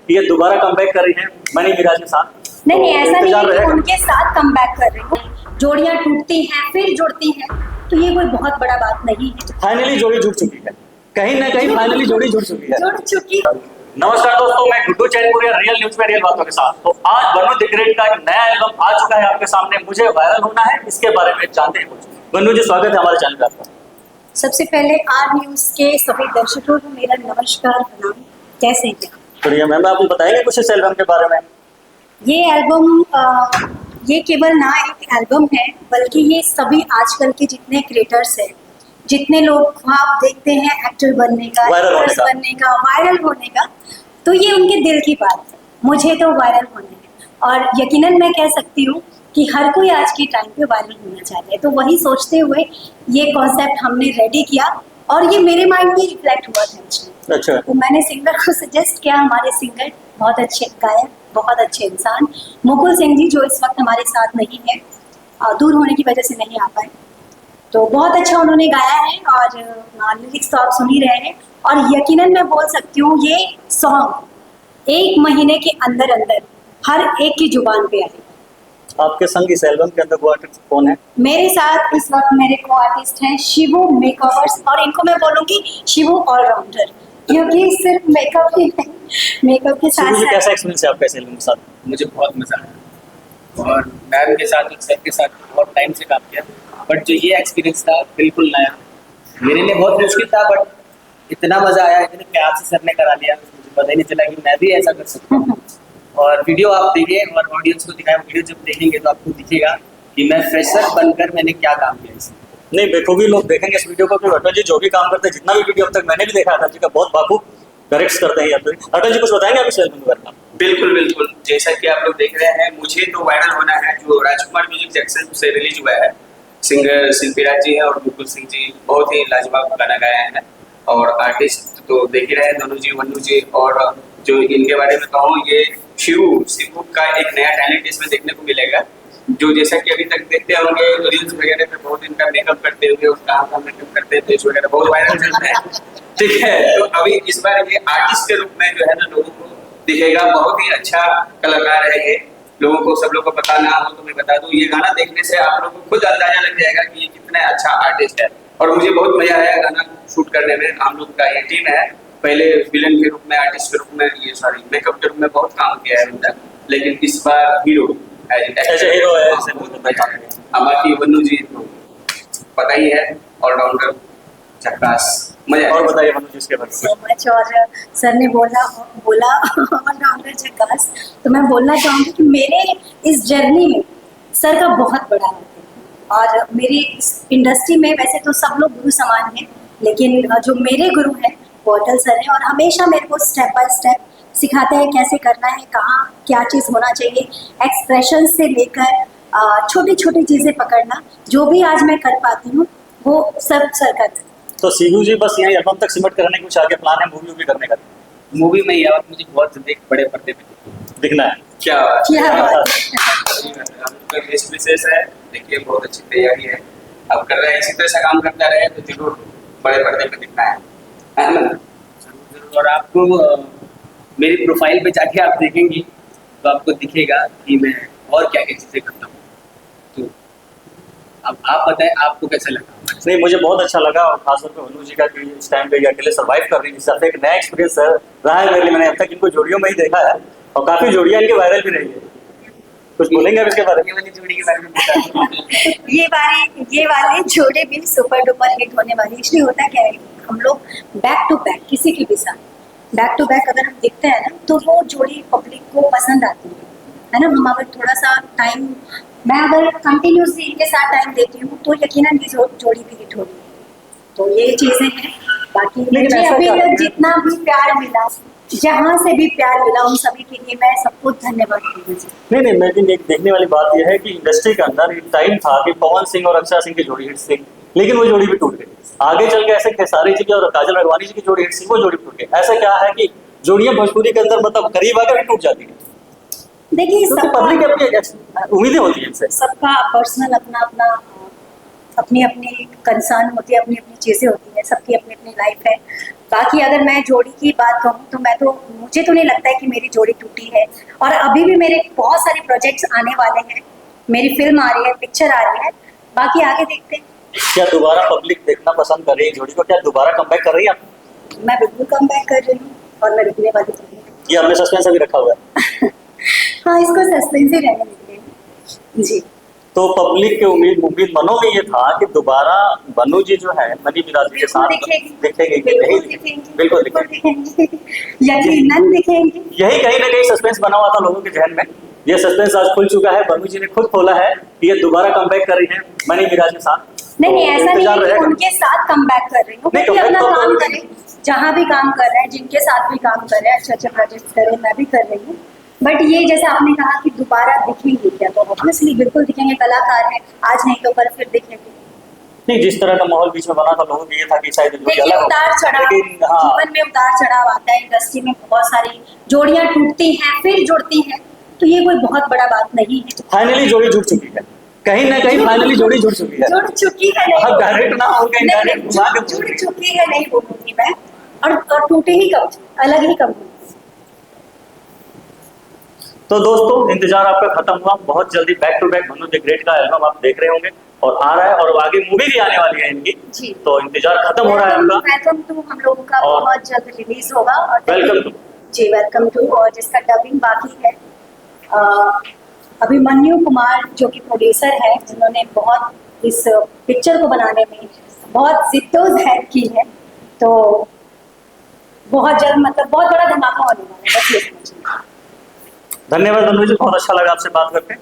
कि ये दोबारा कमबैक कर रही है मनी मिराज के साथ। नहीं ऐसा नहीं इंतजार है कि रहेगा। उनके साथ कमबैक कर रही हूँ। जोड़ियां टूटती हैं फिर जुड़ती हैं, तो ये कोई बहुत बड़ा बात नहीं है। फाइनली जोड़ी जुड़ चुकी है, कहीं ना कहीं फाइनली जोड़ी जुड़ चुकी है। जुड़ चुकी। नमस्कार दोस्तों, मैं गुड्डू चैनपुरिया, रियल न्यूज में रियल बातों के साथ। तो आज बन्नू द ग्रेट का एक नया एल्बम आ चुका है आपके सामने, मुझे वायरल होना है, इसके बारे में जानते हैं कुछ। बन्नू जी, स्वागत है हमारे चैनल पे आपका। सबसे पहले आर न्यूज के सभी दर्शकों को मेरा नमस्कार प्रणाम। कैसे हैं? बढ़िया मैम, आप बताएंगे कुछ इस एल्बम के बारे में? ये एल्बम ये केवल ना एक एल्बम है, बल्कि ये सभी आजकल के जितने क्रिएटर्स हैं, जितने लोग ख्वाब देखते हैं एक्टर बनने का, एक्ट्रेस बनने का, वायरल होने का, तो ये उनके दिल की बात है। मुझे तो वायरल होना है, और यकीनन मैं कह सकती हूँ कि हर कोई आज के टाइम पे वायरल होना चाहता है। तो वही सोचते हुए ये कॉन्सेप्ट हमने रेडी किया, और ये मेरे माइंड में रिफ्लेक्ट हुआ था एक्चुअली। अच्छा। तो मैंने सिंगर को सजेस्ट किया, हमारे सिंगर बहुत अच्छे गायक, बहुत अच्छे इंसान मुकुल सिंह जी, जो इस वक्त हमारे साथ नहीं है, दूर होने की वजह से नहीं आ पाए। तो बहुत अच्छा उन्होंने गाया है, और लिरिक्स तो आप सुन ही रहे हैं। और यकीनन मैं बोल सकती हूँ ये सॉन्ग 1 महीने के अंदर अंदर हर एक की जुबान पे आएगा। आपके संग इस एल्बम के अंदर वो आर्टिस्ट कौन है? मेरे साथ इस वक्त मेरे को आर्टिस्ट हैं शिवू मेकओवर्स, और इनको मैं बोलूंगी शिवू ऑलराउंडर, क्योंकि सिर्फ मेकअप ही नहीं, मेकअप के साथ साथ कैसा एक्सपीरियंस है आपका इस एल्बम के साथ? मुझे बहुत मजा आया, और मैम के साथ और सर के साथ बहुत टाइम से काम किया, बट जो ये एक्सपीरियंस था बिल्कुल नया मेरे लिए। बहुत मुश्किल था, बट इतना मजा आया, इतने प्यार से सर ने करा लिया, मुझे पता ही नहीं चला कि मैं भी ऐसा कर सकता हूँ। और वीडियो आप देखिए और ऑडियंस को दिखाएं, वीडियो जब देखेंगे तो आपको दिखेगा कि मैं फ्रेशर बनकर मैंने क्या काम किया इसमें। नहीं, बेखूबी लोग देखेंगे इस वीडियो को कि अटल जी जो भी काम करते हैं, जितना भी वीडियो अब तक मैंने भी देखा अटल जी का, बहुत बाखूब डायरेक्ट करते हैं। अटल जी कुछ बताएंगे आप इस एल्बम के बारे में? बिल्कुल बिल्कुल, जैसा कि आप लोग देख रहे हैं, मुझे तो वायरल होना है जो राजकुमार म्यूजिक जंक्शन से रिलीज हुआ है। सिंगर शिल्पीराज जी हैं और मुकुल सिंह जी बहुत ही लाजवाब गाना गाया है, और आर्टिस्ट तो देख ही रहे हैं, दोनों जी, वन्नू जी। और जो इनके बारे में कहूँ, ये शिवू का एक नया टैलेंट इसमें देखने को मिलेगा, जो जैसा कि अभी तक देखते होंगे रील्स वगैरह पे बहुत इनका मेकअप करते होंगे, और कहाँ मेकअप करते हैं, फेस वगैरह बहुत वायरल चलता है, ठीक है। तो अभी इस बार ये आर्टिस्ट के रूप में जो है ना लोगों को दिखेगा, बहुत ही अच्छा कलाकार है ये। लोगों को, सब लोग को पता ना हो तो मैं बता दूं, ये गाना देखने से आप लोगों को खुद अंदाजा लग जाएगा कि ये कितना अच्छा आर्टिस्ट है। और मुझे बहुत मजा आया गाना शूट करने में। हम लोग का ये टीम है, पहले विलन के रूप में, आर्टिस्ट के रूप में, ये सॉरी मेकअप के रूप में बहुत काम किया है उनका, लेकिन इस बार हीरो हीरो है। बाकी वन्नू जी तो पता ही है, ऑलराउंडर, झक्कास, मजा। और बताइए वन्नू जी इसके बारे में। So much. और सर ने बोला ऑलराउंडर झकास, तो मैं बोलना चाहूँगी कि मेरे इस जर्नी में सर का बहुत बड़ा हाथ है। और मेरी इस इंडस्ट्री में वैसे तो सब लोग गुरु समान हैं, लेकिन जो मेरे गुरु हैं वो अटल सर हैं, और हमेशा मेरे को स्टेप बाय स्टेप सिखाते हैं कैसे करना है, कहाँ क्या चीज़ होना चाहिए, एक्सप्रेशन से लेकर छोटी छोटी चीज़ें पकड़ना। जो भी आज मैं कर पाती हूँ वो सब सर का था। तो सीधू जी बस यही एल्बम तक सिमट करने के कुछ आगे प्लान है, मूवी भी करने का? मूवी में या मुझे बहुत जल्दी बड़े पर्दे पे दिखना है। क्या गेस्ट विशेष है, देखिए बहुत अच्छी तैयारी है, अब कर रहे हैं, इसी तरह से काम करता रहे तो जरूर बड़े पर्दे पे दिखना है ना? जरूर। और आपको मेरी प्रोफाइल पे जाके आप देखेंगी तो आपको दिखेगा कि मैं और क्या क्या चीजें करता हूँ। तो अब आप बताएं आपको कैसा लगा? नहीं, मुझे बहुत अच्छा लगा, और खासतौर पे वन्नू जी का कि इस टाइम पे ये अकेले सर्वाइव कर रही है, जिससे एक नया एक्सपीरियंस रहा है मेरे लिए। मैंने अब तक इनको जोड़ियों में ही देखा है, और काफी जोड़ियां इनके वायरल भी रही है। कुछ बोलेंगे आप इसके बारे में? वाली जोड़ी के बारे में बताएं। ये वाले जोड़े भी सुपर डुपर हिट होने वाली। इसलिए होता क्या है, हम लोग बैक टू बैक किसी के भी साथ बैक टू बैक अगर हम देखते हैं ना, तो वो जोड़ी पब्लिक को पसंद आती है ना। हम अगर थोड़ा सा टाइम, मैं अगर कंटिन्यूसली इनके साथ टाइम देती हूँ तो यकीनन ये जोड़ी भी हिट होगी। तो ये चीजें हैं। बाकी मुझे अभी तक जितना भी प्यार मिला, जहाँ से भी प्यार मिला, उन सभी के लिए मैं सबको धन्यवाद दूंगी। नहीं, मैं एक देखने वाली बात यह है कि इंडस्ट्री के अंदर एक टाइम था कि पवन सिंह और अक्षरा सिंह की जोड़ी हिट थी, लेकिन वो जोड़ी भी टूट गई। आगे चल के ऐसे खेसारी जी की और काजल अडवाणी जी की जोड़ी हिट थी, वो जोड़ी टूट गई। ऐसा क्या है कि जोड़ियां भोजपुरी के अंदर मतलब करीब आकर भी टूट जाती है? देखिए, पब्लिक अपनी उम्मीदें होती है इनसे। सबका पर्सनल अपनी अपनी कंसर्न होती है, अपनी अपनी चीज़ें होती हैं, सबकी अपनी अपनी लाइफ है। बाकी अगर मैं जोड़ी की बात कहूँ तो मुझे तो नहीं लगता है कि मेरी जोड़ी टूटी है। और अभी भी मेरे बहुत सारे प्रोजेक्ट्स आने वाले हैं, मेरी फिल्म आ रही है, पिक्चर आ रही है, बाकी आगे देखते हैं। क्या दोबारा पब्लिक देखना पसंद कर रही है जोड़ी को? क्या दोबारा कमबैक कर रही है आप? मैं बिल्कुल कम बैक कर रही हूँ और मैं रुकने वाली नहीं हूँ। ये आपने सस्पेंस अभी रखा हुआ है। हाँ, इसको सस्पेंस ही रहने देंगे जी। तो पब्लिक के उम्मीद मनों में ये था कि दोबारा बनू जी जो है मनी मिराज के साथ दिखेंगे कि नहीं? बिल्कुल दिखेंगे। यकीनन दिखेंगे। यही कहीं ना कहीं सस्पेंस बना हुआ था लोगों के जहन में। ये सस्पेंस आज खुल चुका है, बनू जी ने खुद खोला है कि ये दोबारा कमबैक कर रही है मनी मिराज के साथ। नहीं, तो ऐसा नहीं इंतजार है कि रहेगा। उनके साथ कम बैक कर रही हूँ, नहीं, क्योंकि अपना comeback तो काम करेंगे। करें, जहाँ भी काम कर रहे हैं, जिनके साथ भी काम कर रहे हैं, अच्छे अच्छे प्रोजेक्ट करें, मैं भी कर रही हूँ। बट ये जैसे आपने कहा कि दोबारा दिखेंगे क्या, तो ऑब्वियसली बिल्कुल दिखेंगे, कलाकार है, आज नहीं तो कल फिर दिखेंगे। नहीं, जिस तरह का माहौल बीच में बना था लोगों को ये था कि शायद जोड़ी देखिए, अलग हो, उतार चढ़ाव, लेकिन हाँ, जीवन में उतार चढ़ाव आता है, इंडस्ट्री में बहुत सारी जोड़ियां टूटती हैं फिर जुड़ती हैं, तो ये कोई बहुत बड़ा बात नहीं है। फाइनली जोड़ी जुड़ चुकी है, कहीं ना कहीं फाइनली जोड़ी जुड़ चुकी है। जुड़ चुकी है, नहीं अब डायरेक्ट ना होगा, नहीं, इनडायरेक्ट घुमा के जुड़ चुकी है नहीं बोलूंगी मैं, और टूटे ही कब, अलग ही कब। तो दोस्तों, इंतजार आपका खत्म हुआ। बहुत जल्दी back to back Manu the great का एल्बम आप देख रहे होंगे और आ रहा है, और आगे मूवी भी आने वाली है इनकी जी। तो इंतजार खत्म हो रहा है उनका। वेलकम टू हम लोगों का और बहुत जल्द रिलीज होगा। और welcome to Zee, welcome to, और जिसका डबिंग बाकी है अभिमन्यु कुमार जो कि प्रोड्यूसर है, जिन्होंने बहुत इस पिक्चर को बनाने में बहुत जिद्दोजहद की है, तो बहुत जल्द, मतलब बहुत बड़ा धमाका होने वाला है, बस ये समझिए। धन्यवाद मनु जी, बहुत अच्छा लगा आपसे बात करके।